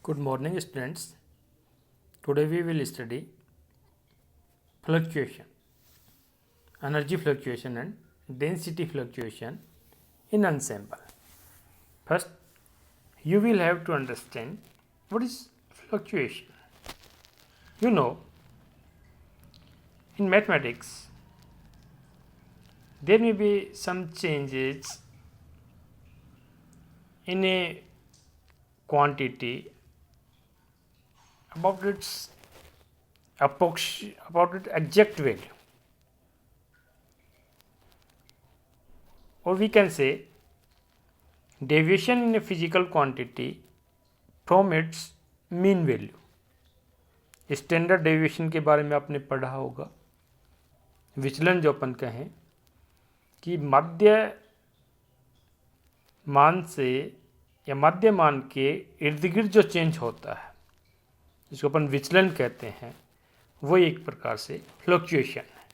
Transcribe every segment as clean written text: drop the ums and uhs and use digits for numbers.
Good morning, students. Today we will study fluctuation, energy fluctuation and density fluctuation in ensemble. First, you will have to understand what is fluctuation. You know, in mathematics, there may be some changes in a quantity about its exact value, or we can say deviation in a physical quantity from its mean value. Standard deviation के बारे में आपने पढ़ा होगा। विचलन जो अपन कहें कि मध्य मान से या मध्य मान के इर्द गिर्द जो चेंज होता है, जिसको अपन विचलन कहते हैं, वो एक प्रकार से फ्लक्चुएशन है।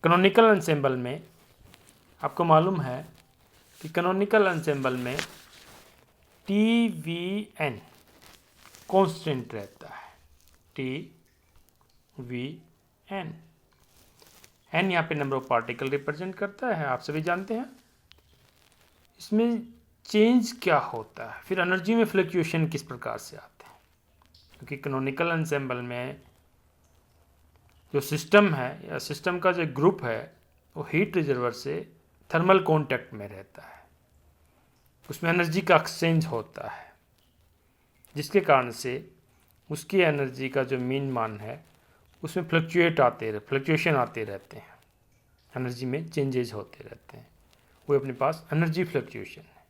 कैनोनिकल एंसेंबल में आपको मालूम है कि कैनोनिकल एंसेंबल में टी वी एन कॉन्स्टेंट रहता है। टी वी एन, एन यहाँ पे नंबर ऑफ पार्टिकल रिप्रेजेंट करता है, आप सभी जानते हैं। इसमें चेंज क्या होता है, फिर एनर्जी में फ्लक्चुएशन किस प्रकार से आते हैं, क्योंकि कैनोनिकल एंसेंबल में जो सिस्टम है या सिस्टम का जो ग्रुप है वो हीट रिजर्वर से थर्मल कांटेक्ट में रहता है, उसमें एनर्जी का एक्सचेंज होता है, जिसके कारण से उसकी एनर्जी का जो मीन मान है उसमें फ्लक्चुएशन आते रहते हैं, एनर्जी में चेंजेज होते रहते हैं, वो अपने पास एनर्जी फ्लक्चुएशन है।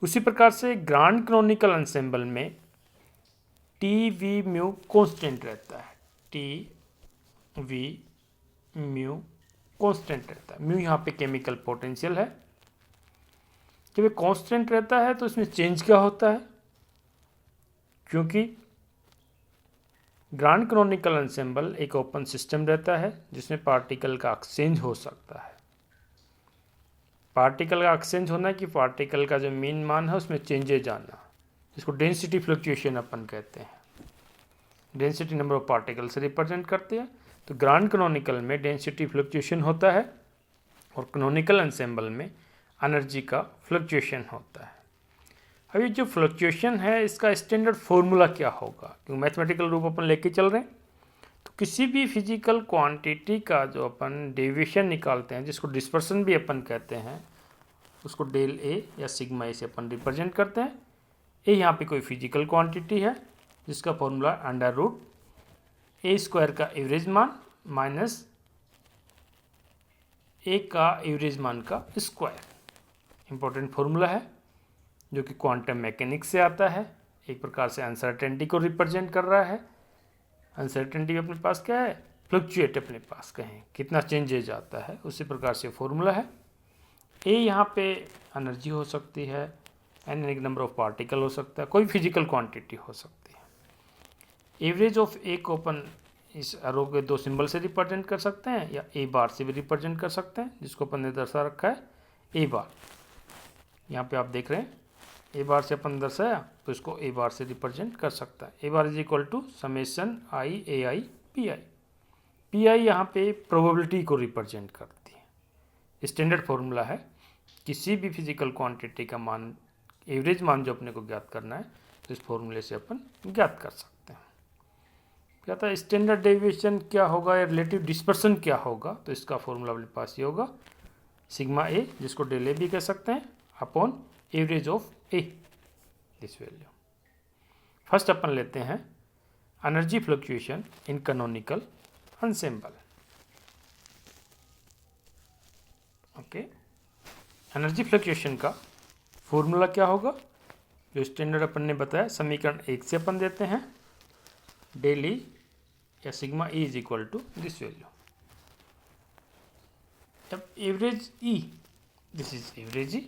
उसी प्रकार से ग्रांड कैनोनिकल एंसेंबल में टी वी म्यू कांस्टेंट रहता है। टी वी म्यू कांस्टेंट रहता है। म्यू यहाँ पे केमिकल पोटेंशियल है। जब ये कांस्टेंट रहता है तो इसमें चेंज क्या होता है, क्योंकि ग्रांड कैनोनिकल एंसेंबल एक ओपन सिस्टम रहता है जिसमें पार्टिकल का एक्सचेंज हो सकता है। पार्टिकल का एक्सचेंज होना है कि पार्टिकल का जो मीन मान है उसमें चेंजेज आना, जिसको डेंसिटी फ्लक्चुएशन अपन कहते हैं। डेंसिटी नंबर ऑफ पार्टिकल से रिप्रेजेंट करते हैं। तो ग्रांड कैनोनिकल में डेंसिटी फ्लक्चुएशन होता है और कैनोनिकल एंसेंबल में एनर्जी का फ्लक्चुएशन होता है। अब ये जो फ्लक्चुएशन है इसका स्टैंडर्ड फॉर्मूला क्या होगा, क्योंकि मैथमेटिकल रूप अपन लेके चल रहे हैं। तो किसी भी फिजिकल क्वांटिटी का जो अपन डेविएशन निकालते हैं, जिसको डिस्पर्सन भी अपन कहते हैं, उसको डेल ए या सिग्मा ए से अपन रिप्रेजेंट करते हैं। ए यहाँ पे कोई फिजिकल क्वांटिटी है जिसका फॉर्मूला अंडर रूट ए स्क्वायर का एवरेज मान माइनस ए का एवरेज मान का स्क्वायर। इंपॉर्टेंट फॉर्मूला है जो कि क्वांटम मैकेनिक्स से आता है। एक प्रकार से अनसर्टेनिटी को रिप्रेजेंट कर रहा है। अनसर्टेनिटी अपने पास क्या है, फ्लक्चुएट अपने पास कहें कितना चेंजेज आता है, उसी प्रकार से फॉर्मूला है। ए यहाँ पे एनर्जी हो सकती है, एन एक नंबर ऑफ पार्टिकल हो सकता है, कोई फिजिकल क्वांटिटी हो सकती है। एवरेज ऑफ ए को अपन इस एरो के दो सिंबल से रिप्रेजेंट कर सकते हैं या ए बार से भी रिप्रेजेंट कर सकते हैं, जिसको अपन ने दर्शा रखा है ए बार। यहाँ पे आप देख रहे हैं ए बार से अपन दर्शाया, तो इसको ए बार से रिप्रेजेंट कर सकता है। A bar is equal to summation I A I P I. P I यहाँ पे प्रोबेबिलिटी को रिप्रेजेंट करती है। स्टैंडर्ड फॉर्मूला है किसी भी फिजिकल क्वांटिटी का मान, एवरेज मान जो अपने को ज्ञात करना है, तो इस फॉर्मूले से अपन ज्ञात कर सकते हैं। क्या था स्टैंडर्ड डेविएशन क्या होगा या रिलेटिव डिस्पर्सन क्या होगा, तो इसका फॉर्मूला अपने पास ये होगा सिग्मा ए, जिसको डेल ए भी कह सकते हैं, upon average of E, this value. First अपन लेते हैं energy fluctuation in canonical ensemble. Okay, energy fluctuation का फॉर्मूला क्या होगा, जो स्टैंडर्ड अपन ने बताया समीकरण 1 से अपन देते हैं डेल ई या sigma E is equal to this value. अब average E, this is average E,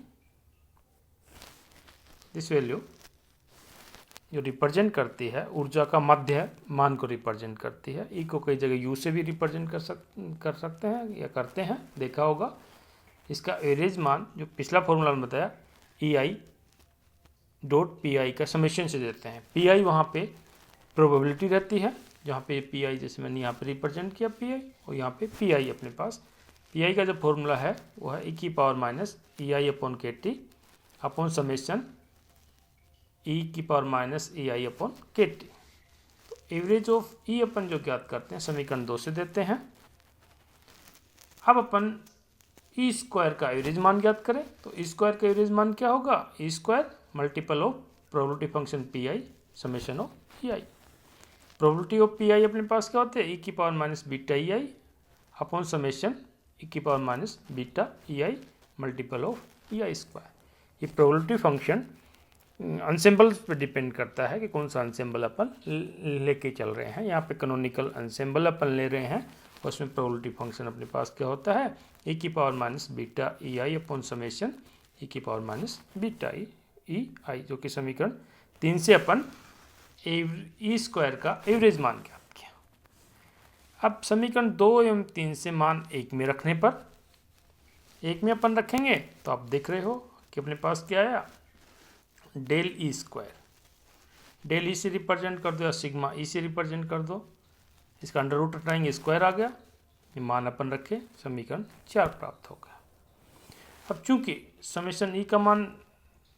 this value जो रिप्रेजेंट करती है ऊर्जा का मध्य मान को रिप्रेजेंट करती है। ई को कई जगह यू से भी रिप्रेजेंट कर सकते हैं या करते हैं, देखा होगा। इसका एवरेज मान जो पिछला फॉर्मूला में बताया ई आई डॉट पी आई का समेशन से देते हैं। पी आई वहाँ पे प्रोबेबिलिटी रहती है, जहाँ पे पी आई जैसे मैंने यहाँ पे रिप्रेजेंट किया पी आई, और यहाँ पे पी आई अपने पास। पी आई का जो फॉर्मूला है वो है ई की power minus E I upon के टी अपॉन समेशन ई की power minus E I upon के टी। तो एवरेज ऑफ ई अपन जो ज्ञात करते हैं समीकरण 2 से देते हैं। अब अपन ई स्क्वायर का एवरेज मान ज्ञात करें, तो ई स्क्वायर का एवरेज मान क्या होगा, E square multiple of probability function P I summation of E I. Probability of P I अपने पास क्या होते हैं, ई की power minus beta E I upon summation E की power minus beta E I multiple of E I square. ये probability function ensemble पर depend करता है कि कौन सा अनसेम्बल अपन लेके चल रहे हैं। यहाँ पे कैनोनिकल अनसेम्बल अपन ले रहे हैं, उसमें प्रोबेबिलिटी फंक्शन अपने पास क्या होता है, ई की power minus beta E I upon summation E की पावर माइनस बीटा ई आई, जो कि समीकरण 3 से अपन ई स्क्वायर का एवरेज मान ज्ञात किया। अब समीकरण 2 एवं 3 से मान 1 में रखने पर, 1 में अपन रखेंगे तो आप देख रहे हो कि अपने पास क्या आया, del E square. Del E से रिप्रेजेंट कर दो या सिग्मा ई से रिप्रेजेंट कर दो, इसका अंडर रूट हटाएंगे स्क्वायर आ गया, ये मान अपन रखे, समीकरण 4 प्राप्त हो गया। अब चूंकि समेशन ई का मान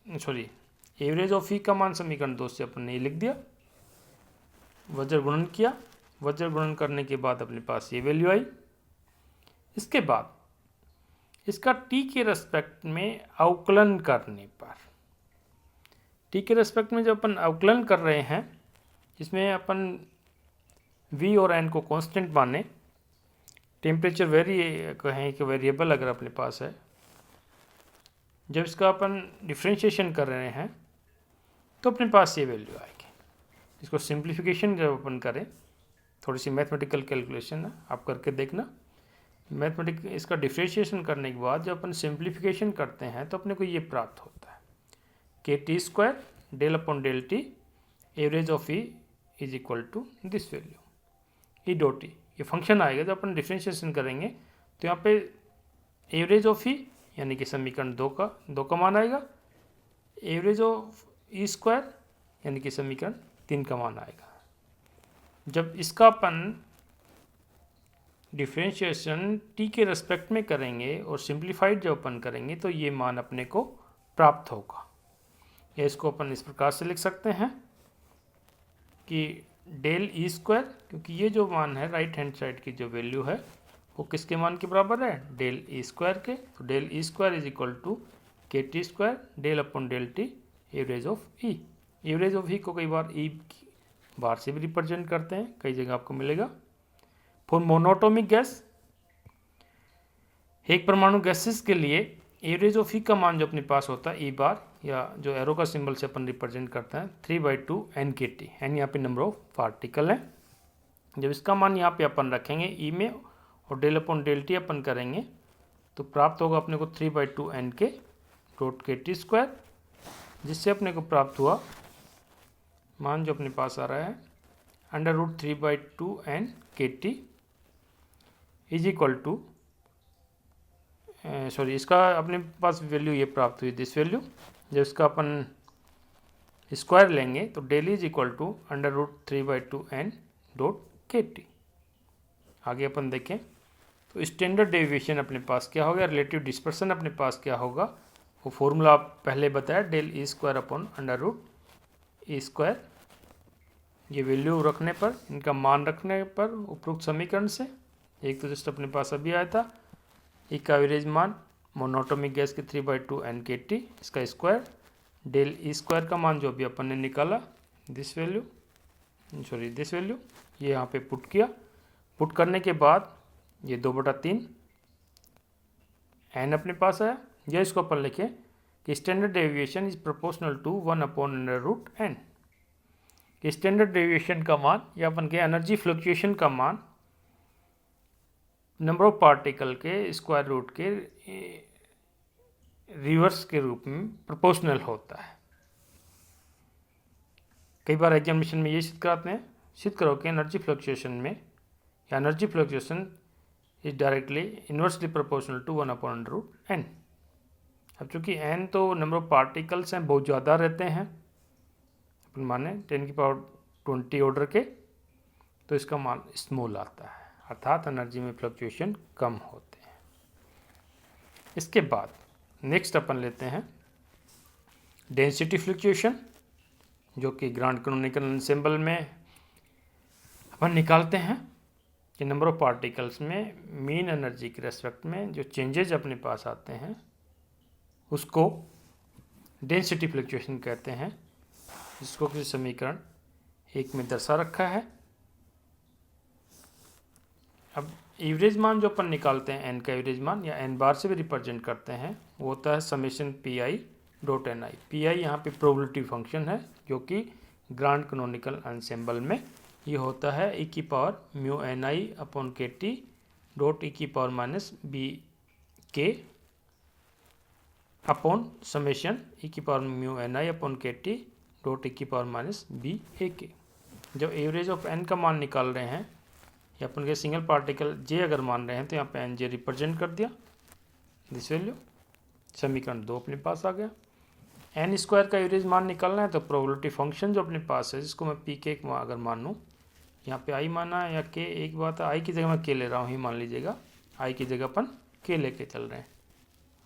एवरेज ऑफ ई का मान समीकरण 2 से अपन ने लिख दिया, वज्र गुणन किया, वज्र गुणन करने के बाद अपने पास ये वैल्यू आई। इसके बाद इसका टी के रेस्पेक्ट में अवकलन करने पर, टी के रेस्पेक्ट में जब अपन अवकलन कर रहे हैं, इसमें अपन v और n को कांस्टेंट माने, टेम्परेचर कहें कि वेरिएबल अगर अपने पास है, जब इसका अपन डिफ्रेंशिएशन कर रहे हैं तो अपने पास ये वैल्यू आएगी। इसको सिंप्लीफिकेशन जब अपन करें, थोड़ी सी मैथमेटिकल कैलकुलेशन है, आप करके देखना। इसका डिफ्रेंशिएशन करने के बाद जब अपन सिंप्लीफिकेशन करते हैं तो अपने को ये प्राप्त होता है k T square del upon del T average of E is equal to this value E dot E. ये फंक्शन आएगा जब अपन डिफ्रेंशिएशन करेंगे तो यहाँ पे एवरेज ऑफ ई यानी कि समीकरण 2 का मान आएगा, एवरेज ऑफ ई स्क्वायर यानी कि समीकरण 3 का मान आएगा। जब इसका अपन डिफ्रेंशिएशन टी के रेस्पेक्ट में करेंगे और सिंप्लीफाइड जब अपन करेंगे तो ये मान अपने को प्राप्त होगा। या इसको अपन इस प्रकार से लिख सकते हैं कि डेल ई स्क्वायर, क्योंकि ये जो मान है राइट हैंड साइड की जो वैल्यू है वो किसके मान के बराबर है, डेल ई स्क्वायर के। तो del E square is equal to K T square del upon del T average of E. Average of E को कई बार ई बार से भी रिप्रेजेंट करते हैं, कई जगह आपको मिलेगा। फॉर मोनोटोमिक गैस, एक परमाणु गैसेस के लिए एवरेज ऑफ ई का मान जो अपने पास होता है ई बार, या जो एरो का सिंबल से अपन रिप्रेजेंट करते हैं 3/2 एन के टी, एन यहाँ पे नंबर ऑफ पार्टिकल है। जब इसका मान यहाँ पे अपन रखेंगे ई में और डेल अपॉन डेल टी अपन करेंगे तो प्राप्त होगा अपने को 3/2 एन के डॉट के टी स्क्वायर, जिससे अपने को प्राप्त हुआ मान जो अपने पास आ रहा है अंडर रूट 3/2 एन के टी इज इक्वल टू इसका अपने पास वैल्यू ये प्राप्त हुई दिस वैल्यू। जब इसका अपन स्क्वायर लेंगे तो del is equal to under root 3/2 N dot k T. आगे अपन देखें तो स्टैंडर्ड डेविएशन अपने पास क्या होगा, रिलेटिव डिस्पर्सन अपने पास क्या होगा, वो फॉर्मूला आप पहले बताया del E square upon under root E square. ये वैल्यू रखने पर, इनका मान रखने पर उपरोक्त समीकरण से, एक तो जस्ट अपने पास अभी आया था ई का एवरेज मान मोनोटोमिक गैस के 3/2 एन के टी, इसका स्क्वायर डेल ई स्क्वायर का मान जो अभी अपन ने निकाला दिस वैल्यू ये यहाँ पे पुट किया। पुट करने के बाद ये 2/3 एन अपने पास आया। या इसको अपन लिखें कि standard deviation is proportional to 1/√n। Standard deviation का मान या अपन के एनर्जी फ्लक्चुएशन का मान नंबर ऑफ पार्टिकल के स्क्वायर रूट के रिवर्स के रूप में प्रोपोर्शनल होता है। कई बार एग्जामिनेशन में ये सिद्ध कराते हैं, सिद्ध करो कि एनर्जी फ्लक्चुएशन में या energy fluctuation is directly inversely proportional to 1/√n। अब चूँकि n तो नंबर ऑफ पार्टिकल्स हैं बहुत ज़्यादा रहते हैं, अपन माने 10⁻20 ऑर्डर के, तो इसका मान स्मॉल आता है, अर्थात एनर्जी में फ्लक्चुएशन कम होते हैं। इसके बाद नेक्स्ट अपन लेते हैं डेंसिटी फ्लक्चुएशन, जो कि ग्रांड कैनोनिकल एनसेम्बल में अपन निकालते हैं कि नंबर ऑफ पार्टिकल्स में मीन एनर्जी के रेस्पेक्ट में जो चेंजेज अपने पास आते हैं उसको डेंसिटी फ्लक्चुएशन कहते हैं, जिसको कि समीकरण 1 में दर्शा रखा है। अब एवरेज मान जो अपन निकालते हैं, एन का एवरेज मान या एन बार से भी रिप्रेजेंट करते हैं, वो होता है summation P I dot N I. P I यहाँ पे प्रोबेबिलिटी फंक्शन है, जो कि ग्रांड कैनोनिकल एनसेम्बल में ये होता है ई की पावर म्यू एन आई अपॉन के टी डॉट ई की पावर माइनस बी के अपॉन समेशन ई की पावर म्यू एन आई अपॉन के टी डॉट ई की पावर माइनस बी ए के। जब एवरेज ऑफ एन का मान निकाल रहे हैं या अपन के सिंगल पार्टिकल जे अगर मान रहे हैं, तो यहाँ पे एन जे रिप्रेजेंट कर दिया दिस वैल्यू, समीकरण 2 अपने पास आ गया। एन स्क्वायर का एवरेज मान निकालना है, तो प्रोबेबिलिटी फंक्शन जो अपने पास है, जिसको मैं पी के अगर मान लूँ, यहाँ पे आई माना है या के, एक बात है आई की जगह मैं के ले रहा हूँ ही मान लीजिएगा, आई की जगह अपन के लेके चल रहे हैं,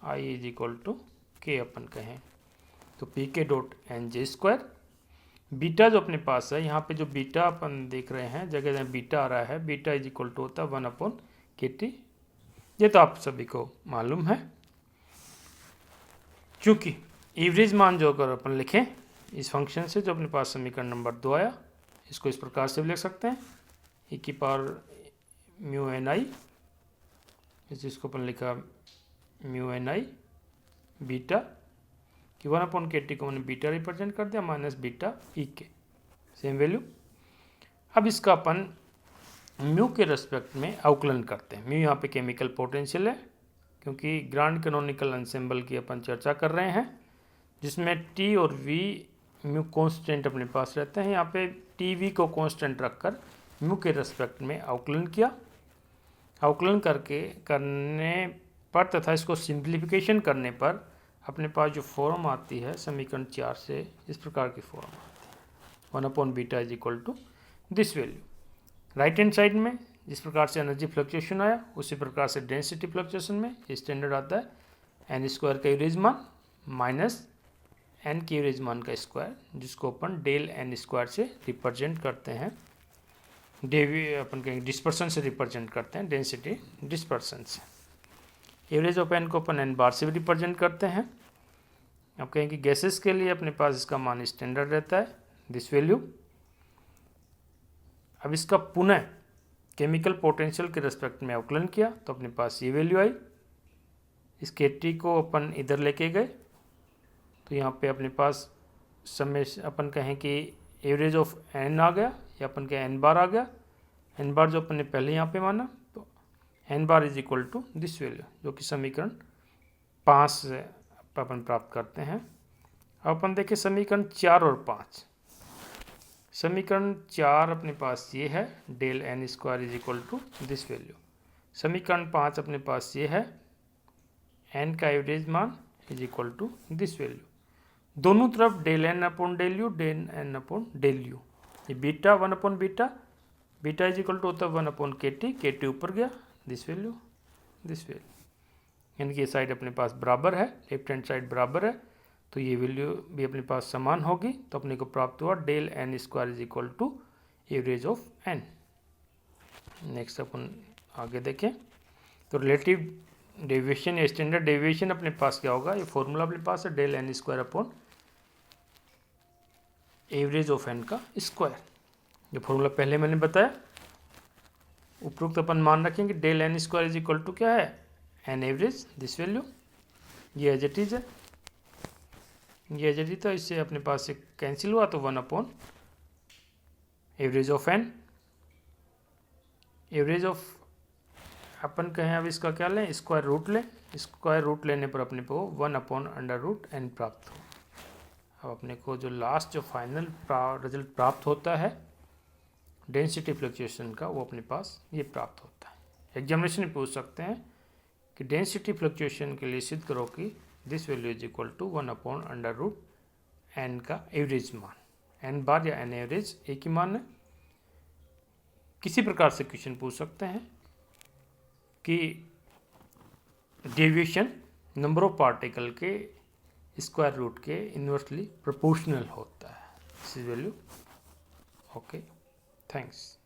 आई इज इक्वल टू के अपन कहें, तो P k dot N J square. Beta जो अपने पास है, यहाँ पे जो बीटा अपन देख रहे हैं, जगह जगह बीटा आ रहा है, बीटा इज इक्वल टू होता है 1 अपॉन के टी, ये तो आप सभी को मालूम है। चूँकि एवरेज मान जो अगर अपन लिखें इस फंक्शन से, जो अपने पास समीकरण नंबर 2 आया, इसको इस प्रकार से भी लिख सकते हैं ई की पावर म्यू एन आई, जिसको अपन लिखा म्यू एन आई बीटा कि 1 अपॉन के टी को मैंने बीटा रिप्रेजेंट कर दिया माइनस बीटा ई के, सेम वैल्यू। अब इसका अपन म्यू के रेस्पेक्ट में अवकलन करते हैं। म्यू यहाँ पे केमिकल पोटेंशियल है, क्योंकि ग्रांड कैनोनिकल एनसेम्बल की अपन चर्चा कर रहे हैं, जिसमें टी और वी म्यू कांस्टेंट अपने पास रहते हैं। यहाँ पे टी वी को कांस्टेंट रखकर म्यू के रेस्पेक्ट में अवकलन किया। अवकलन करने पर तथा इसको सिंप्लीफिकेशन करने पर अपने पास जो फॉर्म आती है समीकरण 4 से, इस प्रकार की फॉर्म आती है 1 upon beta is equal to this value. Right hand side में जिस प्रकार से एनर्जी फ्लक्चुएशन आया, उसी प्रकार से डेंसिटी फ्लक्चुएशन में स्टैंडर्ड आता है एन स्क्वायर का एवरेज मान माइनस एन के एवरेज मान का स्क्वायर, जिसको अपन डेल एन स्क्वायर से रिप्रेजेंट करते हैं, अपन कहेंगे डिस्पर्सन से रिप्रेजेंट करते हैं, डेंसिटी डिस्पर्सन से। एवरेज ऑफ एन को अपन एन बार से भी रिप्रेजेंट करते हैं। अब कहेंगे गैसेस के लिए अपने पास इसका मान स्टैंडर्ड रहता है दिस वैल्यू। अब इसका पुनः केमिकल पोटेंशियल के रेस्पेक्ट में अवकलन किया, तो अपने पास ये वैल्यू आई। इस के टी को अपन इधर लेके गए, तो यहाँ पे अपने पास समय अपन कहें कि एवरेज ऑफ एन आ गया, या अपन कहें एन बार आ गया। एन बार जो अपन ने पहले यहाँ पे माना, तो N bar is equal to this value, जो कि समीकरण 5 से अपन प्राप्त करते हैं। अब अपन देखें समीकरण 4 और 5। समीकरण 4 अपने पास ये है del N square is equal to this value. समीकरण 5 अपने पास ये है एन का एवरेज मान is equal to this value. दोनों तरफ del N upon del U, del N upon del U. ये beta 1 upon beta, beta is equal to होता है 1 अपॉन के टी ऊपर गया दिस वैल्यू, यानी कि ये साइड अपने पास बराबर है, लेफ्ट हैंड साइड बराबर है, तो ये वैल्यू भी अपने पास समान होगी। तो अपने को प्राप्त हुआ del N square is equal to average of N. Next अपन आगे देखें, तो रिलेटिव डेविएशन या स्टैंडर्ड डेविएशन अपने पास क्या होगा, ये फॉर्मूला अपने पास है del N square upon average of N का स्क्वायर। ये फॉर्मूला पहले मैंने बताया। उपरोक्त अपन मान रखेंगे del N square is equal to क्या है, एन एवरेज दिस वैल्यू, ये एज इट इज है, ये एज इट इज, तो इससे अपने पास से कैंसिल हुआ, तो 1 upon average of N. Average of अपन कहें अब इसका क्या लें, स्क्वायर रूट लें। स्क्वायर रूट लेने पर अपने को 1 अपॉन अंडर रूट एन प्राप्त हो। अब अपने को जो लास्ट जो फाइनल रिजल्ट प्राप्त होता है डेंसिटी फ्लक्चुएशन का, वो अपने पास ये प्राप्त होता है। एग्जामिनेशन में पूछ सकते हैं कि डेंसिटी फ्लक्चुएशन के लिए सिद्ध करो कि this value is equal to 1/√n का एवरेज मान, n बार या n एवरेज एक ही मान है। किसी प्रकार से क्वेश्चन पूछ सकते हैं कि डेविएशन नंबर ऑफ पार्टिकल के स्क्वायर रूट के इन्वर्सली प्रोपोर्शनल होता है। This is value. Okay, thanks.